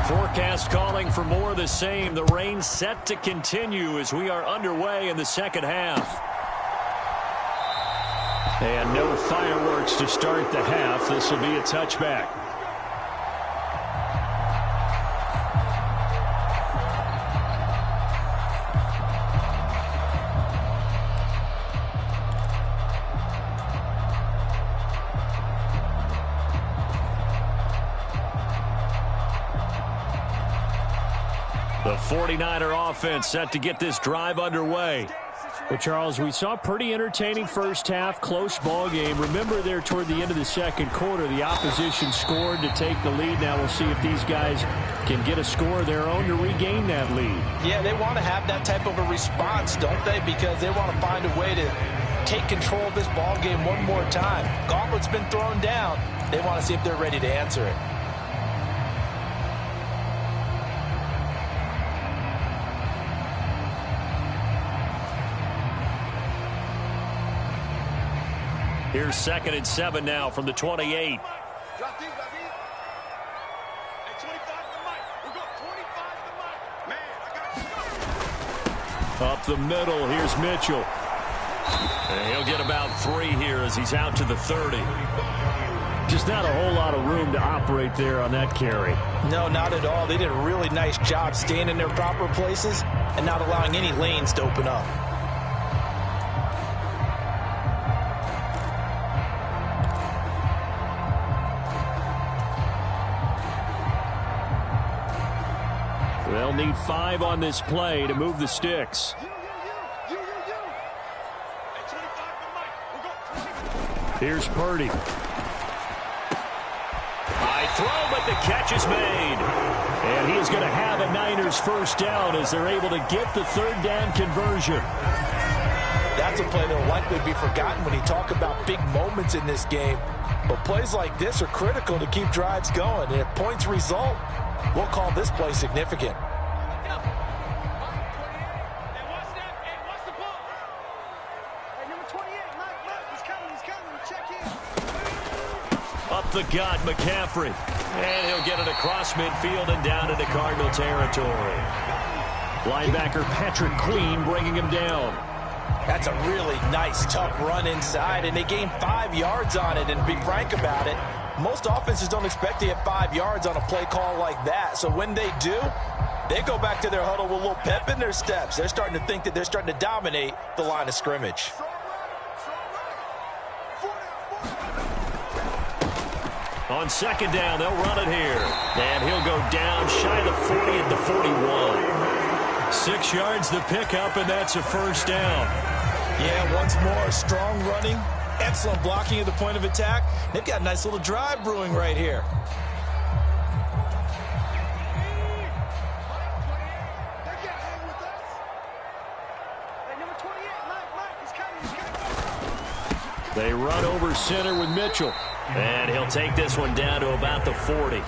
Forecast calling for more of the same. The rain set to continue as we are underway in the second half. And no fireworks to start the half. This will be a touchback. The 49er offense set to get this drive underway. Well, Charles, we saw a pretty entertaining first half, close ball game. Remember there toward the end of the second quarter, the opposition scored to take the lead. Now we'll see if these guys can get a score of their own to regain that lead. Yeah, they want to have that type of a response, don't they? Because they want to find a way to take control of this ball game one more time. Gauntlet's been thrown down. They want to see if they're ready to answer it. Here's 2nd and 7 now from the 28. Up the middle, here's Mitchell. And he'll get about 3 here as he's out to the 30. Just not a whole lot of room to operate there on that carry. No, not at all. They did a really nice job staying in their proper places and not allowing any lanes to open up. They'll need 5 on this play to move the sticks. Here's Purdy. High throw, but the catch is made. And he is going to have a Niners first down as they're able to get the 3rd down conversion. That's a play that will likely be forgotten when you talk about big moments in this game. But plays like this are critical to keep drives going. And if points result, we'll call this play significant. Up the gut, McCaffrey. And he'll get it across midfield and down into Cardinal territory. Linebacker Patrick Queen bringing him down. That's a really nice, tough run inside, and they gained 5 yards on it. And to be frank about it, most offenses don't expect to get 5 yards on a play call like that. So when they do, they go back to their huddle with a little pep in their steps. They're starting to think that they're starting to dominate the line of scrimmage. On 2nd down, they'll run it here. And he'll go down shy of the 40 at the 41. 6 yards the pickup, and that's a first down. Yeah, once more, strong running, excellent blocking at the point of attack. They've got a nice little drive brewing right here. They run over center with Mitchell. And he'll take this one down to about the 40.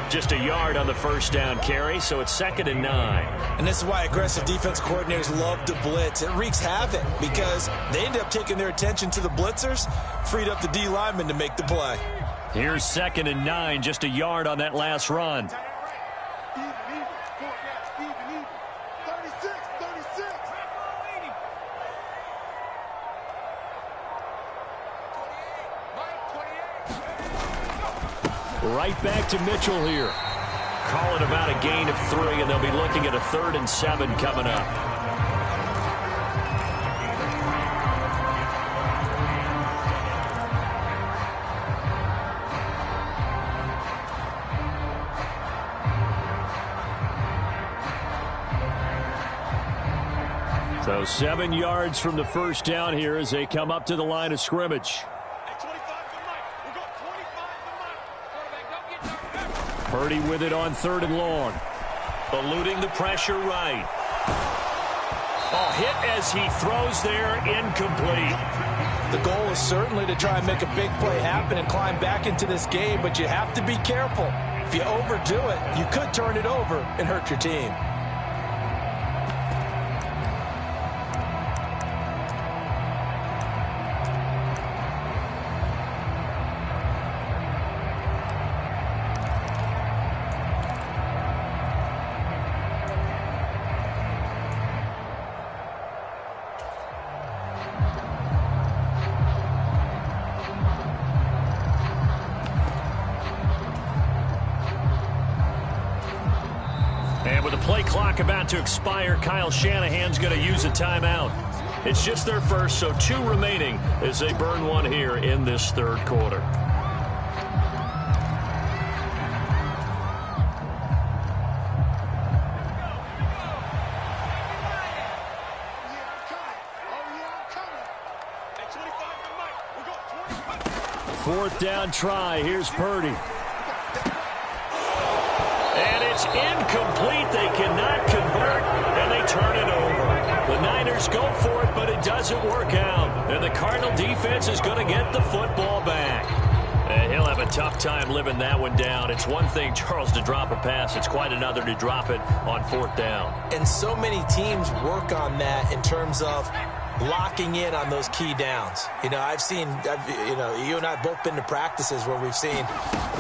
Just a yard on the first down carry, so it's 2nd and 9. And this is why aggressive defense coordinators love to blitz. It wreaks havoc because they end up taking their attention to the blitzers, freed up the D lineman to make the play. Here's 2nd and 9, just a yard on that last run. Right back to Mitchell here. Call it about a gain of 3, and they'll be looking at a 3rd and 7 coming up. So 7 yards from the first down here as they come up to the line of scrimmage. Purdy with it on 3rd and long. Eluding the pressure right. Oh, hit as he throws there, incomplete. The goal is certainly to try and make a big play happen and climb back into this game, but you have to be careful. If you overdo it, you could turn it over and hurt your team. the play clock about to expire, Kyle Shanahan's going to use a timeout. It's just their first, so 2 remaining as they burn one here in this third quarter. Fourth down try. Here's Purdy. And it's incomplete. They cannot convert, and they turn it over. The Niners go for it, but it doesn't work out. And the Cardinal defense is going to get the football back. And he'll have a tough time living that one down. It's one thing, Charles, to drop a pass. It's quite another to drop it on fourth down. And so many teams work on that in terms of locking in on those key downs. You know, you and I have both been to practices where we've seen,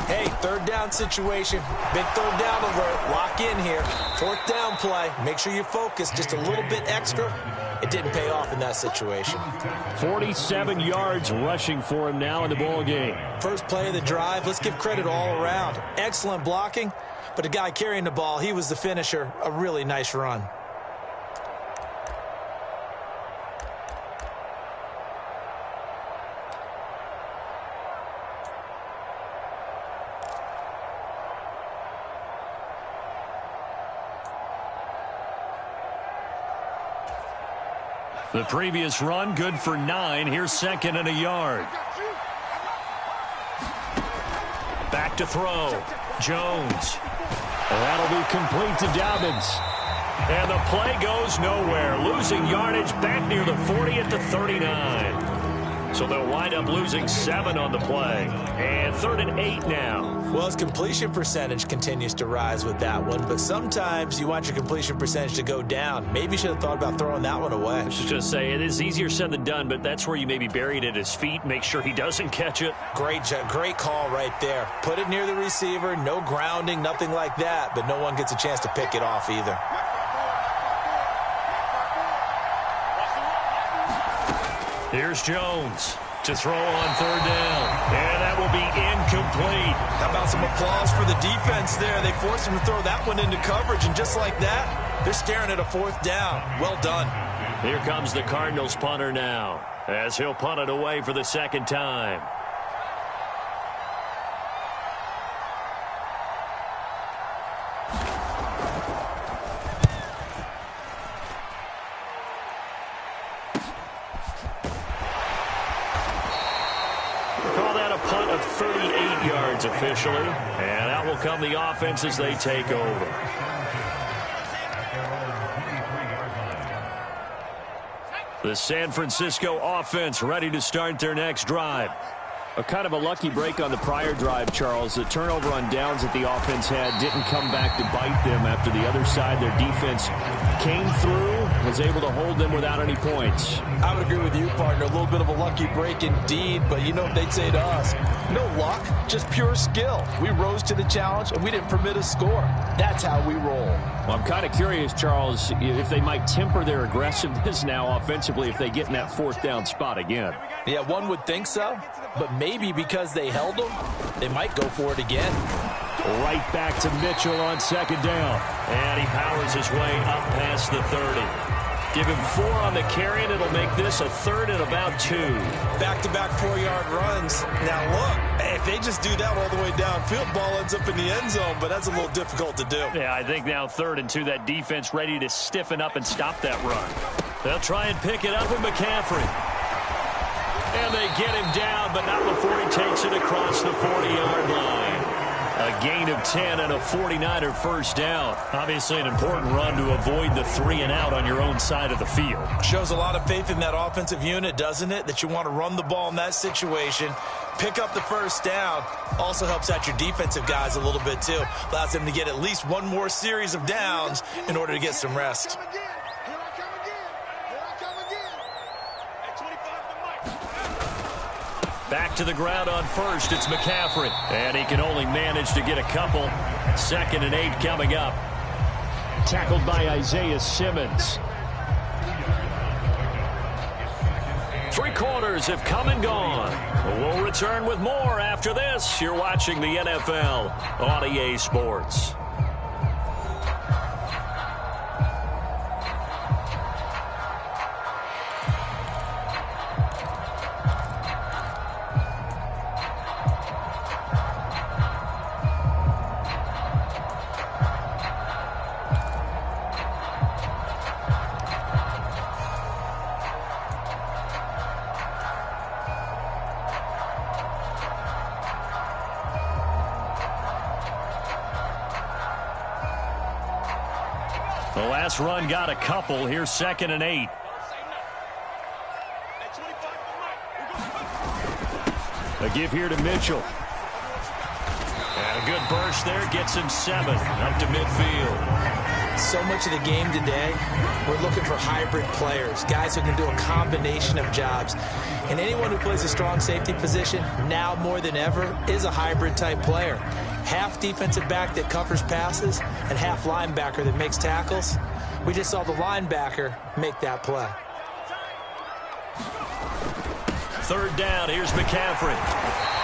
hey, third down situation, big third down alert, lock in here, fourth down play, make sure you focus just a little bit extra. It didn't pay off in that situation. 47 yards rushing for him now in the ball game. First play of the drive, let's give credit all around. Excellent blocking, but the guy carrying the ball, he was the finisher. A really nice run. The previous run, good for 9. Here's second and a yard. Back to throw. Jones. That'll be complete to Dobbins. And the play goes nowhere. Losing yardage back near the 40 at the 39. So they'll wind up losing 7 on the play. And 3rd and 8 now. Well, his completion percentage continues to rise with that one, but sometimes you want your completion percentage to go down. Maybe you should have thought about throwing that one away. I was just going to say, it is easier said than done, but that's where you maybe bury it at his feet. Make sure he doesn't catch it. Great call right there. Put it near the receiver, no grounding, nothing like that, but no one gets a chance to pick it off either. Here's Jones to throw on 3rd down. And that will be incomplete. How about some applause for the defense there? They forced him to throw that one into coverage, and just like that, they're staring at a 4th down. Well done. Here comes the Cardinals punter now, as he'll punt it away for the 2nd time. Officially, and out will come the offense as they take over. The San Francisco offense ready to start their next drive. A kind of a lucky break on the prior drive, Charles. The turnover on downs that the offense had didn't come back to bite them after the other side. Their defense came through, was able to hold them without any points. I would agree with you, partner. A little bit of a lucky break indeed, but you know what they'd say to us? No luck, just pure skill. We rose to the challenge, and we didn't permit a score. That's how we roll. Well, I'm kind of curious, Charles, if they might temper their aggressiveness now offensively if they get in that 4th down spot again. Yeah, one would think so, but maybe because they held them, they might go for it again. Right back to Mitchell on 2nd down. And he powers his way up past the 30. Give him 4 on the carry, and it'll make this a 3rd and about 2. Back-to-back 4-yard runs. Now, look, if they just do that all the way downfield, ball ends up in the end zone, but that's a little difficult to do. Yeah, I think now 3rd and 2, that defense ready to stiffen up and stop that run. They'll try and pick it up with McCaffrey. And they get him down, but not before he takes it across the 40-yard line. A gain of 10 and a 49er first down. Obviously an important run to avoid the 3-and-out on your own side of the field. Shows a lot of faith in that offensive unit, doesn't it? That you want to run the ball in that situation. Pick up the first down. Also helps out your defensive guys a little bit, too. Allows them to get at least one more series of downs in order to get some rest. Back to the ground on first. It's McCaffrey. And he can only manage to get a couple. 2nd and 8 coming up. Tackled by Isaiah Simmons. 3 quarters have come and gone. We'll return with more after this. You're watching the NFL on EA Sports. The last run got a couple. Here's 2nd and 8. A give here to Mitchell. And a good burst there. Gets him 7 up to midfield. So much of the game today, we're looking for hybrid players, guys who can do a combination of jobs. And anyone who plays a strong safety position, now more than ever, is a hybrid type player. Half defensive back that covers passes and half linebacker that makes tackles. We just saw the linebacker make that play. 3rd down, here's McCaffrey.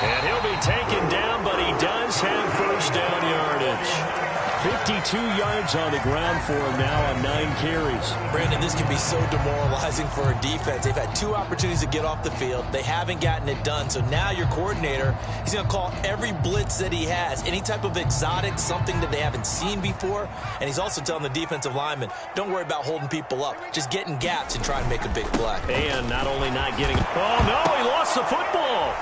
And he'll be taken down, but he does have first down yardage. 52 yards on the ground for him now on 9 carries. Brandon, this can be so demoralizing for a defense. They've had 2 opportunities to get off the field. They haven't gotten it done. So now your coordinator, he's going to call every blitz that he has, any type of exotic, something that they haven't seen before. And he's also telling the defensive lineman, don't worry about holding people up. Just get in gaps and try and make a big play. And not only not getting... Oh, no, he lost the football.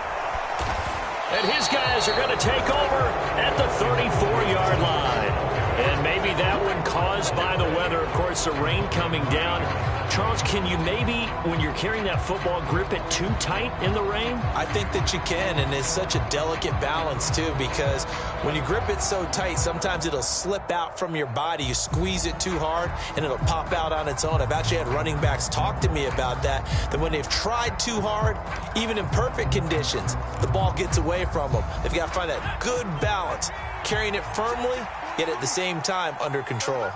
And his guys are going to take over at the 34-yard line. And maybe that one caused by the weather. Of course, the rain coming down. Charles, can you maybe, when you're carrying that football, grip it too tight in the rain? I think that you can, and it's such a delicate balance, too, because when you grip it so tight, sometimes it'll slip out from your body. You squeeze it too hard, and it'll pop out on its own. I've actually had running backs talk to me about that when they've tried too hard, even in perfect conditions, the ball gets away from them. They've got to find that good balance, carrying it firmly, yet at the same time under control.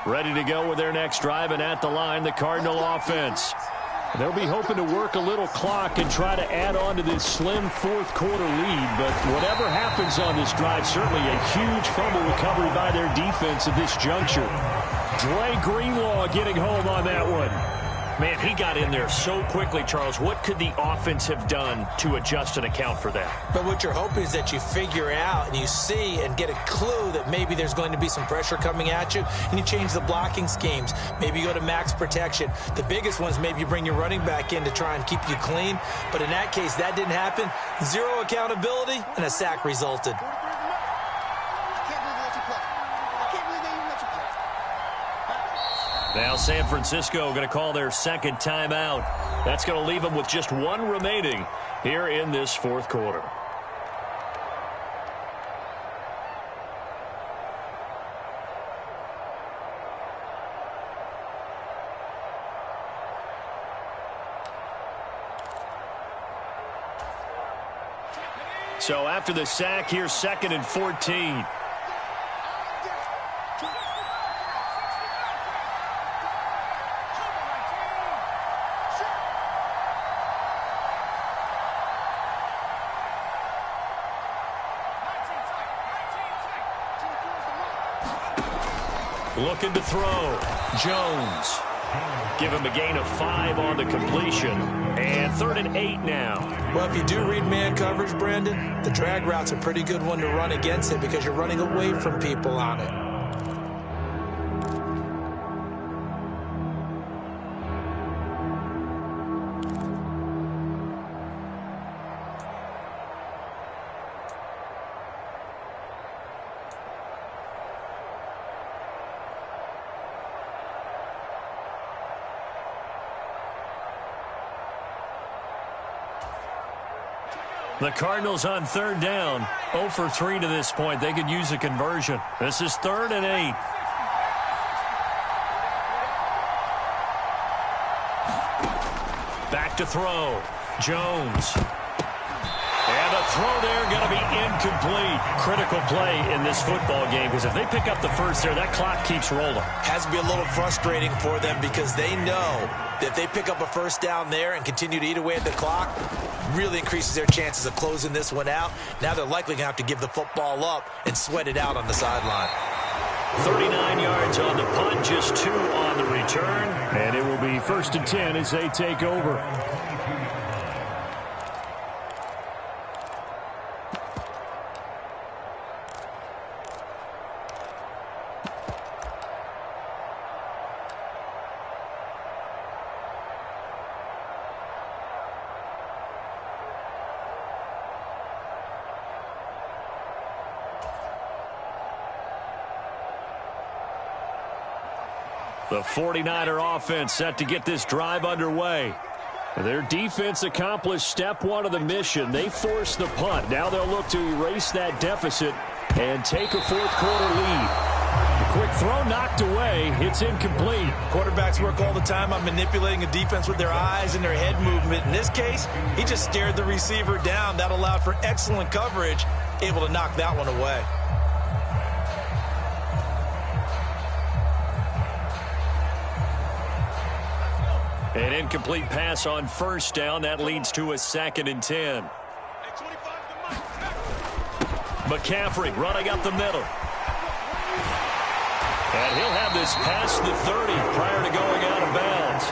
Ready to go with their next drive, and at the line, the Cardinal offense. They'll be hoping to work a little clock and try to add on to this slim 4th quarter lead. But whatever happens on this drive, certainly a huge fumble recovery by their defense at this juncture. Dre Greenlaw getting home on that one. Man, he got in there so quickly, Charles. What could the offense have done to adjust and account for that? But what you're hoping is that you figure out and you see and get a clue that maybe there's going to be some pressure coming at you, and you change the blocking schemes. Maybe you go to max protection. The biggest one is maybe you bring your running back in to try and keep you clean. But in that case, that didn't happen. 0 accountability, and a sack resulted. Now San Francisco going to call their 2nd timeout. That's going to leave them with just 1 remaining here in this 4th quarter. So after the sack, here's 2nd and 14. Looking to throw. Jones. Give him a gain of 5 on the completion. And 3rd and 8 now. Well, if you do read man coverage, Brandon, the drag route's a pretty good one to run against it because you're running away from people on it. The Cardinals on 3rd down. 0 for 3 to this point. They could use a conversion. This is 3rd and 8. Back to throw. Jones. And a throw there going to be incomplete. Critical play in this football game because if they pick up the first there, that clock keeps rolling. Has to be a little frustrating for them because they know that if they pick up a first down there and continue to eat away at the clock, really increases their chances of closing this one out. Now they're likely going to have to give the football up and sweat it out on the sideline. 39 yards on the punt, just 2 on the return. And it will be 1st and 10 as they take over. The 49er offense set to get this drive underway. Their defense accomplished step one of the mission. They forced the punt. Now they'll look to erase that deficit and take a fourth-quarter lead. A quick throw knocked away. It's incomplete. Quarterbacks work all the time on manipulating a defense with their eyes and their head movement. In this case, he just stared the receiver down. That allowed for excellent coverage, able to knock that one away. An incomplete pass on first down. That leads to a 2nd and 10. McCaffrey running up the middle. And he'll have this past the 30 prior to going out of bounds.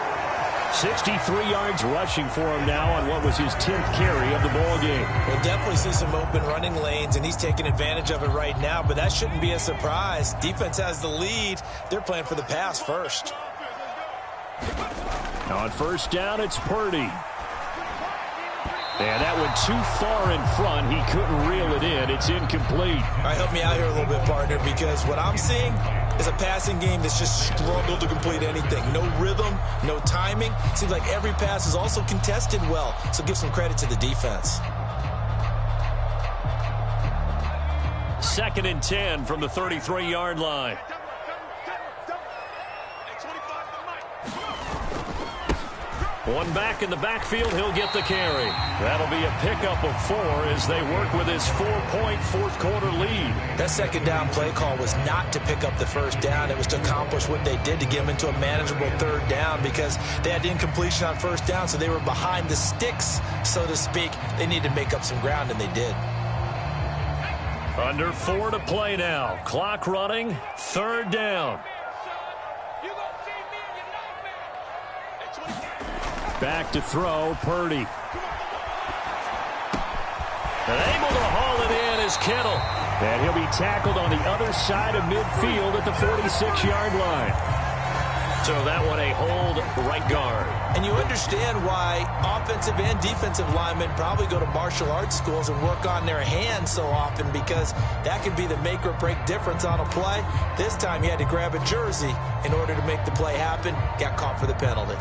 63 yards rushing for him now on what was his 10th carry of the ball game. We'll definitely see some open running lanes, and he's taking advantage of it right now, but that shouldn't be a surprise. Defense has the lead. They're playing for the pass first. On first down, it's Purdy. And that went too far in front. He couldn't reel it in. It's incomplete. All right, help me out here a little bit, partner, because what I'm seeing is a passing game that's just struggled to complete anything. No rhythm, no timing. Seems like every pass is also contested well, so give some credit to the defense. 2nd and 10 from the 33-yard line. One back in the backfield, he'll get the carry. That'll be a pickup of 4 as they work with his 4-point fourth-quarter lead. That second down play call was not to pick up the first down. It was to accomplish what they did to get them into a manageable third down because they had incompletion on first down, so they were behind the sticks, so to speak. They needed to make up some ground, and they did. Under 4 to play now. Clock running, 3rd down. Back to throw, Purdy. And able to haul it in is Kittle. And he'll be tackled on the other side of midfield at the 46-yard line. So that one a hold right guard. And you understand why offensive and defensive linemen probably go to martial arts schools and work on their hands so often because that could be the make or break difference on a play. This time he had to grab a jersey in order to make the play happen. Got caught for the penalty.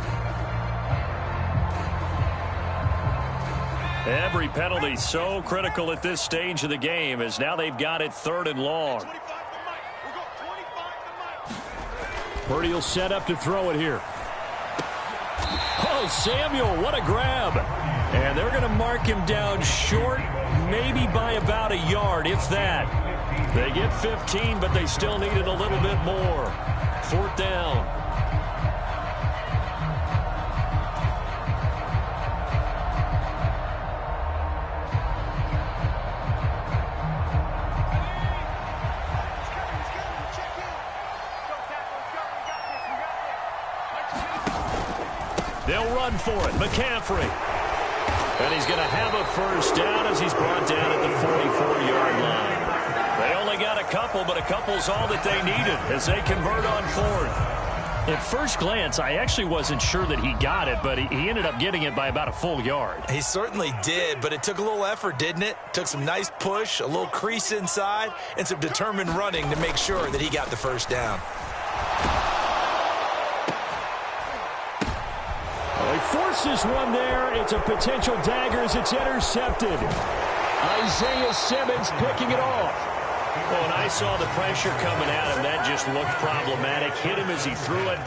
Every penalty so critical at this stage of the game as now they've got it 3rd and long. Purdy will set up to throw it here. Oh, Samuel, what a grab. And they're going to mark him down short, maybe by about a yard, if that. They get 15, but they still needed a little bit more. 4th down. They'll run for it. McCaffrey. And he's going to have a first down as he's brought down at the 44-yard line. They only got a couple, but a couple's all that they needed as they convert on 4th. At first glance, I actually wasn't sure that he got it, but he ended up getting it by about a full yard. He certainly did, but it took a little effort, didn't it? Took some nice push, a little crease inside, and some determined running to make sure that he got the first down. He forces one there. It's a potential dagger as it's intercepted. Isaiah Simmons picking it off. Well, when I saw the pressure coming at him, that just looked problematic. Hit him as he threw it,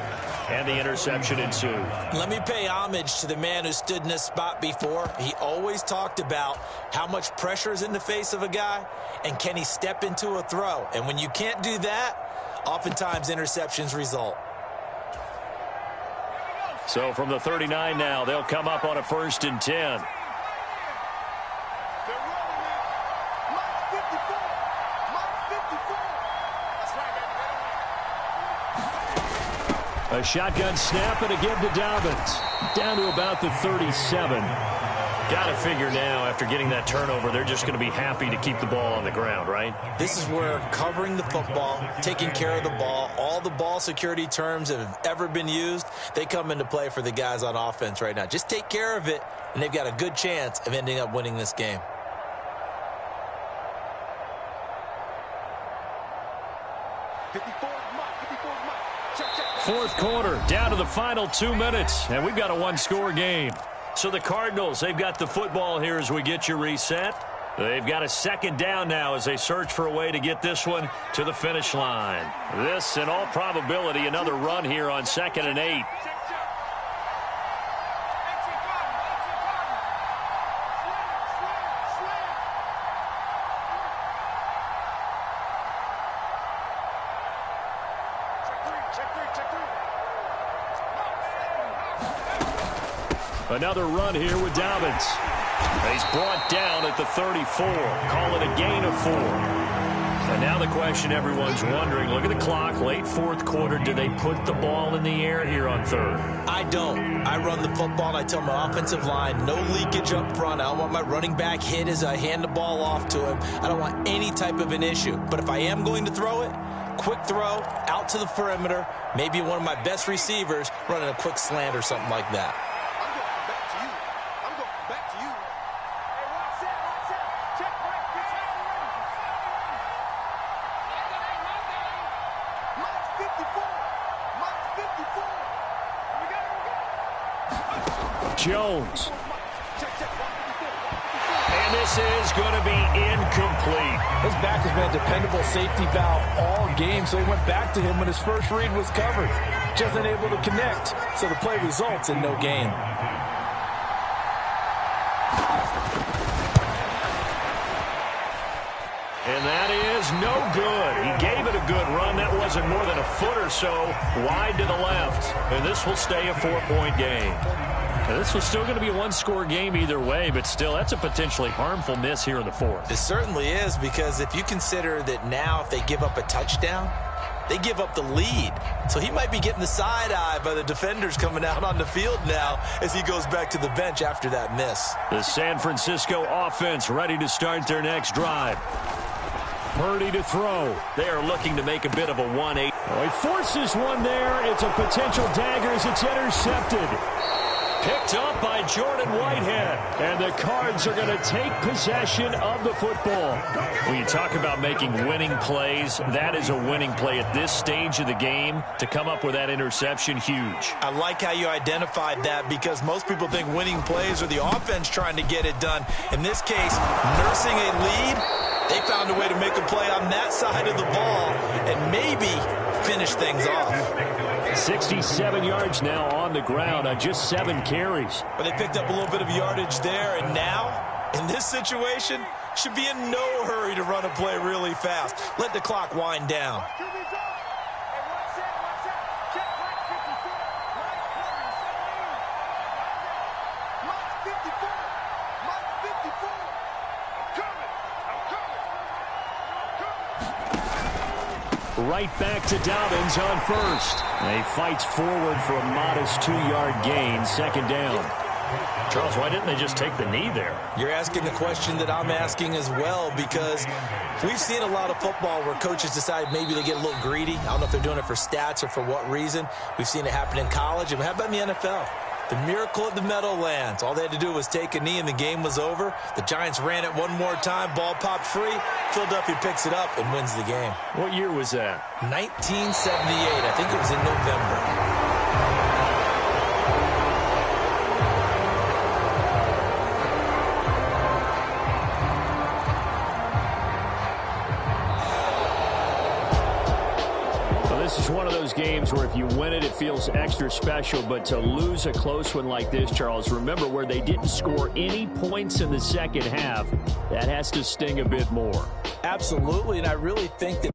and the interception ensued. Let me pay homage to the man who stood in this spot before. He always talked about how much pressure is in the face of a guy, and can he step into a throw. And when you can't do that, oftentimes interceptions result. So from the 39 now, they'll come up on a 1st and 10. A shotgun snap and again to Dobbins. Down to about the 37. Got to figure now, after getting that turnover, they're just going to be happy to keep the ball on the ground, right? This is where covering the football, taking care of the ball, all the ball security terms that have ever been used, they come into play for the guys on offense right now. Just take care of it, and they've got a good chance of ending up winning this game. Fourth quarter, down to the final 2 minutes, and we've got a one-score game. So the Cardinals, they've got the football here as we get you reset. They've got a second down now as they search for a way to get this one to the finish line. This, in all probability, another run here on 2nd and 8. Another run here with Dobbins. He's brought down at the 34. Call it a gain of 4. And now the question everyone's wondering, look at the clock, late fourth quarter. Do they put the ball in the air here on third? I don't. I run the football, and I tell my offensive line, no leakage up front. I don't want my running back hit as I hand the ball off to him. I don't want any type of an issue. But if I am going to throw it, quick throw, out to the perimeter, maybe one of my best receivers running a quick slant or something like that. Jones. And this is going to be incomplete. His back has been a dependable safety valve all game, so he went back to him when his first read was covered. Just unable to connect, so the play results in no gain. And that is no good. He gave it a good run. That wasn't more than a foot or so wide to the left. And this will stay a 4-point game. Now, this was still going to be a one-score game either way, but still, that's a potentially harmful miss here in the fourth. It certainly is, because if you consider that now if they give up a touchdown, they give up the lead. So he might be getting the side-eye by the defenders coming out on the field now as he goes back to the bench after that miss. The San Francisco offense ready to start their next drive. Purdy to throw. They are looking to make a bit of a 1-8. Oh, he forces one there. It's a potential dagger as it's intercepted. Picked up by Jordan Whitehead. And the Cards are going to take possession of the football. When you talk about making winning plays, that is a winning play at this stage of the game. To come up with that interception, huge. I like how you identified that, because most people think winning plays are the offense trying to get it done. In this case, nursing a lead, they found a way to make a play on that side of the ball and maybe finish things off. 67 yards now on the ground on just 7 carries. But they picked up a little bit of yardage there, and now, in this situation, should be in no hurry to run a play really fast. Let the clock wind down. Right back to Dobbins on first. He fights forward for a modest 2-yard gain, second down. Charles, why didn't they just take the knee there? You're asking the question that I'm asking as well, because we've seen a lot of football where coaches decide maybe they get a little greedy. I don't know if they're doing it for stats or for what reason. We've seen it happen in college. And how about in the NFL? The miracle at the Meadowlands. All they had to do was take a knee and the game was over. The Giants ran it one more time. Ball popped free. Philadelphia picks it up and wins the game. What year was that? 1978. I think it was in November. This is one of those games where if you win it, it feels extra special. But to lose a close one like this, Charles, remember where they didn't score any points in the second half, that has to sting a bit more. Absolutely, and I really think that